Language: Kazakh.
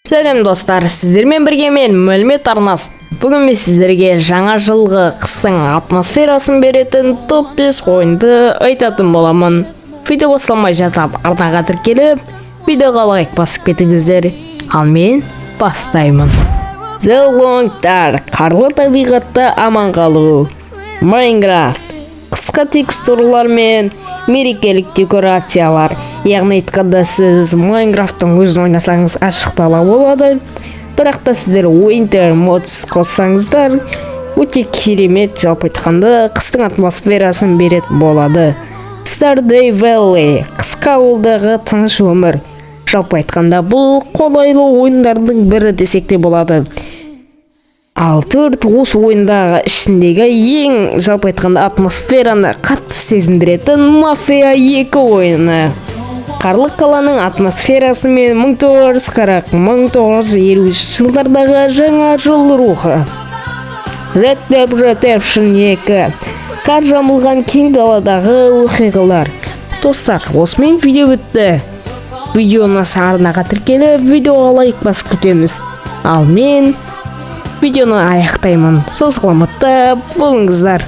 Сәлем достар, сіздермен бірге мен мәлімет арнасы. Бүгін мен сіздерге жаңа жылғы қыстың атмосферасын беретін топ 5 ойынды айтатын боламын. Видео басталмай жатып арнаға тіркеліп, видеоға лайк басып кетіңіздер. Ал мен бастаймын. The Long Dark, қарлы табиғатта аман қалу. Майнкрафт, қысқа текстурлар мен мерекелік декорациялар. Яғни айтқанда сіз Майнкрафттың өзін ойнасаңыз ашықтала болады. Бірақ та сіздер Winter Mods қоссаңыздар өте керемет, жалпы айтқанда қыстың атмосферасын беретін болады. Stardew Valley, қысқа ауылдағы тыныш өмір. Жалпы айтқанда бұл қолайлы ойындардың бірі десек те болады. Ал осы ойындағы ішіндегі ең жалпы айтқанда атмосфераны қатты сезіндіретін Mafia 2 ойыны. Қарлы қаланың атмосферасы мен 1940-1950 жылдардағы жаңа жыл рухы. Red Dead Redemption 2, қар жамылған кең даладағы оқиғалар. Достар, осымен видео бітті. Видеоны арнаға тіркеліп, видеоға лайк басып кетеміз. Ал мен видеоны аяқтаймын. Сол саламатта болыңыздар.